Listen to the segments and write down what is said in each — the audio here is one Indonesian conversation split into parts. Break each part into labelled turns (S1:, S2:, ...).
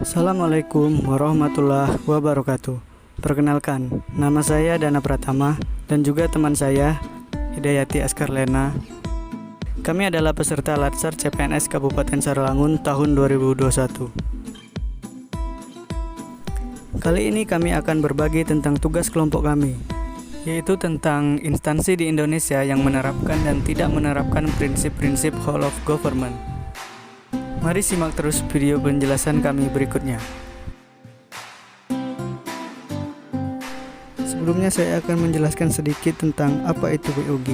S1: Assalamualaikum warahmatullahi wabarakatuh. Perkenalkan, nama saya Dana Pratama dan juga teman saya Hidayati Askarlena. Kami adalah peserta Latsar CPNS Kabupaten Sarawangun tahun 2021. Kali ini kami akan berbagi tentang tugas kelompok kami, yaitu tentang instansi di Indonesia yang menerapkan dan tidak menerapkan prinsip-prinsip whole of government. Mari simak terus video penjelasan kami berikutnya. Sebelumnya saya akan menjelaskan sedikit tentang apa itu WOG.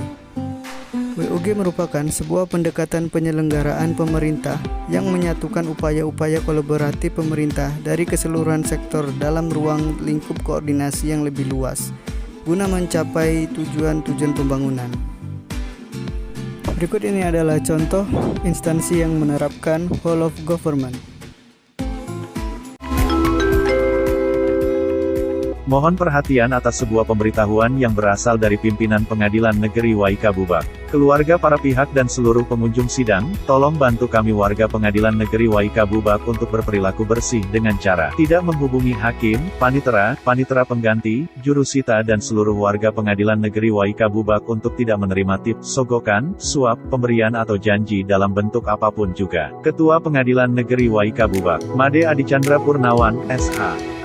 S1: WOG merupakan sebuah pendekatan penyelenggaraan pemerintah yang menyatukan upaya-upaya kolaboratif pemerintah dari keseluruhan sektor dalam ruang lingkup koordinasi yang lebih luas, guna mencapai tujuan-tujuan pembangunan. Berikut ini adalah contoh instansi yang menerapkan whole of government.
S2: Mohon perhatian atas sebuah pemberitahuan yang berasal dari pimpinan Pengadilan Negeri Waika Bubak. Keluarga, para pihak dan seluruh pengunjung sidang, tolong bantu kami warga Pengadilan Negeri Waika Bubak untuk berperilaku bersih dengan cara tidak menghubungi hakim, panitera pengganti, jurusita dan seluruh warga Pengadilan Negeri Waika Bubak untuk tidak menerima tip, sogokan, suap, pemberian atau janji dalam bentuk apapun juga. Ketua Pengadilan Negeri Waika Bubak, Made Adichandra Purnawan, SH.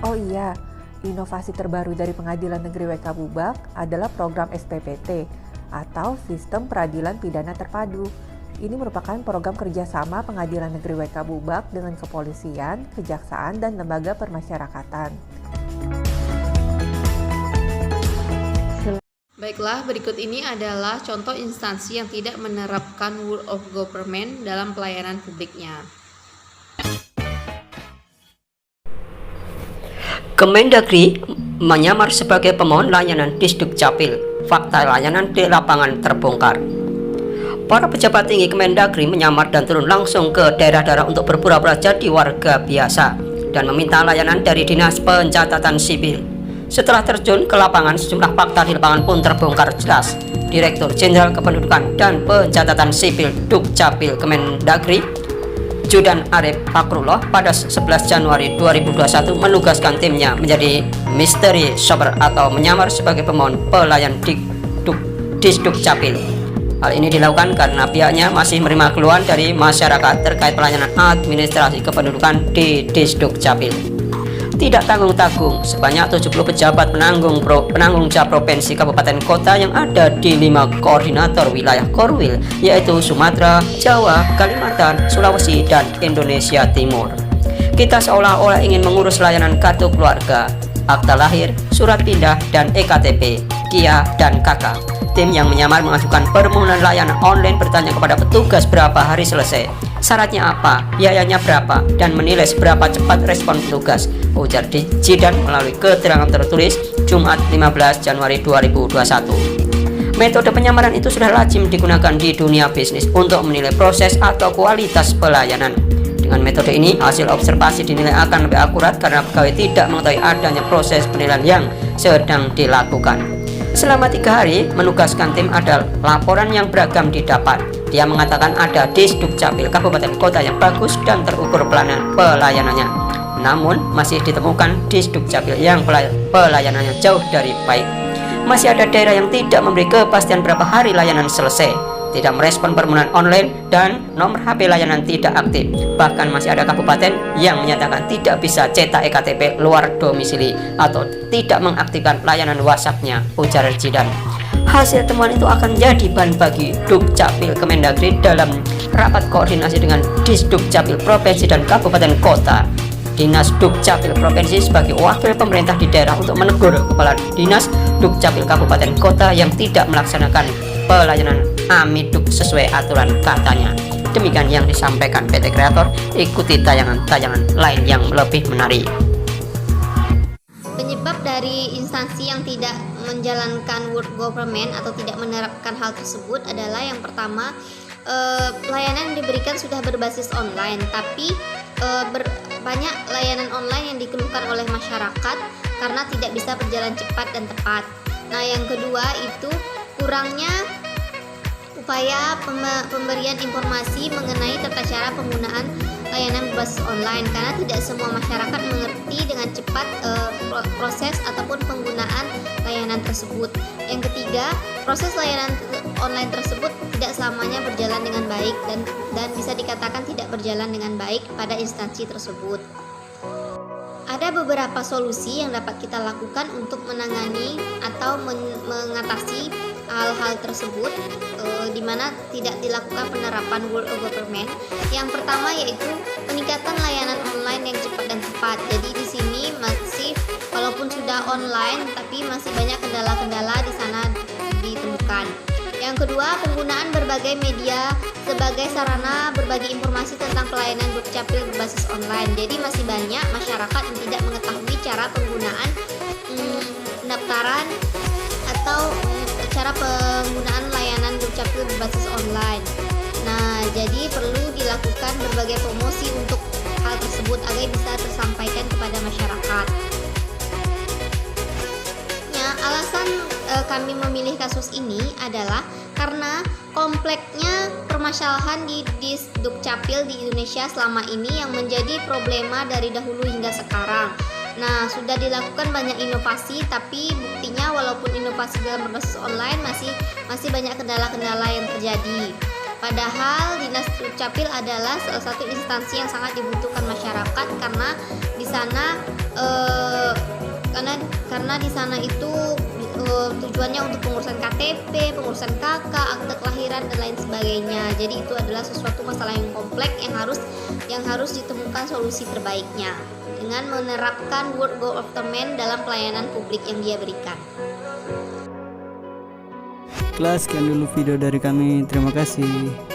S3: Oh iya, inovasi terbaru dari Pengadilan Negeri Waika Bubak adalah program SPPT atau Sistem Peradilan Pidana Terpadu. Ini merupakan program kerjasama Pengadilan Negeri Waika Bubak dengan kepolisian, kejaksaan, dan lembaga permasyarakatan.
S4: Baiklah, berikut ini adalah contoh instansi yang tidak menerapkan whole of government dalam pelayanan publiknya.
S5: Kemendagri menyamar sebagai pemohon layanan Disduk Capil. Fakta layanan di lapangan terbongkar. Para pejabat tinggi Kemendagri menyamar dan turun langsung ke daerah-daerah untuk berpura-pura jadi warga biasa dan meminta layanan dari Dinas Pencatatan Sipil. Setelah terjun ke lapangan, sejumlah fakta di lapangan pun terbongkar jelas. Direktur Jenderal Kependudukan dan Pencatatan Sipil Dukcapil Kemendagri, Judan Arif Fakrullah, pada 11 Januari 2021 menugaskan timnya menjadi mystery shopper atau menyamar sebagai pemohon pelayan Disduk Capil. Hal ini dilakukan karena pihaknya masih menerima keluhan dari masyarakat terkait pelayanan administrasi kependudukan di Disduk Capil. Tidak tanggung-tanggung, sebanyak 70 pejabat penanggung jawab provinsi, kabupaten, kota yang ada di 5 koordinator wilayah Korwil, yaitu Sumatera, Jawa, Kalimantan, Sulawesi, dan Indonesia Timur. Kita seolah-olah ingin mengurus layanan kartu keluarga, akta lahir, surat pindah, dan EKTP, KIA, dan KK. Tim yang menyamar mengajukan permohonan layanan online bertanya kepada petugas berapa hari selesai, syaratnya apa, biayanya berapa, dan menilai seberapa cepat respon petugas, ujar Jidan melalui keterangan tertulis Jumat 15 Januari 2021. Metode penyamaran itu sudah lazim digunakan di dunia bisnis untuk menilai proses atau kualitas pelayanan. Dengan metode ini, hasil observasi dinilai akan lebih akurat karena pegawai tidak mengetahui adanya proses penilaian yang sedang dilakukan. Selama 3 hari, menugaskan tim ada laporan yang beragam didapat. Dia mengatakan ada Disdukcapil kabupaten kota yang bagus dan terukur pelayanannya. Namun, masih ditemukan Disdukcapil yang pelayanannya jauh dari baik. Masih ada daerah yang tidak memberi kepastian berapa hari layanan selesai, tidak merespon permohonan online, dan nomor HP layanan tidak aktif. Bahkan masih ada kabupaten yang menyatakan tidak bisa cetak EKTP luar domisili atau tidak mengaktifkan layanan WhatsApp-nya, ujar Jidan. Hasil temuan itu akan jadi bahan bagi Dukcapil Kemendagri dalam rapat koordinasi dengan Disdukcapil Provinsi dan Kabupaten Kota. Dinas Dukcapil Provinsi sebagai wakil pemerintah di daerah untuk menegur kepala dinas Dukcapil Kabupaten Kota yang tidak melaksanakan pelayanan Amiduk sesuai aturan, katanya. Demikian yang disampaikan PT Kreator. Ikuti tayangan-tayangan lain yang lebih menarik.
S4: Penyebab dari instansi yang tidak menjalankan work government atau tidak menerapkan hal tersebut adalah yang pertama, layanan yang diberikan sudah berbasis online, tapi banyak layanan online yang dikeluhkan oleh masyarakat karena tidak bisa berjalan cepat dan tepat. Nah, yang kedua itu kurangnya upaya pemberian informasi mengenai tata cara penggunaan layanan berbasis online karena tidak semua masyarakat mengerti dengan cepat proses ataupun penggunaan layanan tersebut. Yang ketiga, proses layanan online tersebut tidak selamanya berjalan dengan baik dan bisa dikatakan tidak berjalan dengan baik pada instansi tersebut. Ada beberapa solusi yang dapat kita lakukan untuk menangani atau mengatasi hal-hal tersebut di mana tidak dilakukan penerapan work of government. Yang pertama yaitu peningkatan layanan online yang cepat dan tepat. Jadi di sini masih walaupun sudah online tapi masih banyak kendala-kendala di sana ditemukan. Yang kedua, penggunaan berbagai media sebagai sarana berbagi informasi tentang pelayanan Dukcapil berbasis online. Jadi masih banyak masyarakat yang tidak mengetahui cara penggunaan pendaftaran atau cara penggunaan layanan Dukcapil berbasis online. Nah, jadi perlu dilakukan berbagai promosi untuk hal tersebut agar bisa tersampaikan kepada masyarakat. Alasan kami memilih kasus ini adalah karena kompleknya permasalahan di Disdukcapil di Indonesia selama ini yang menjadi problema dari dahulu hingga sekarang. Nah, sudah dilakukan banyak inovasi, tapi buktinya walaupun inovasi dalam berbasis online masih banyak kendala-kendala yang terjadi. Padahal Dinas Dukcapil adalah salah satu instansi yang sangat dibutuhkan masyarakat karena di sana karena di sana itu tujuannya untuk pengurusan KTP, pengurusan KK, akte kelahiran dan lain sebagainya. Jadi itu adalah sesuatu masalah yang kompleks yang harus ditemukan solusi terbaiknya dengan menerapkan work government dalam pelayanan publik yang dia berikan.
S1: Sekian dulu video dari kami. Terima kasih.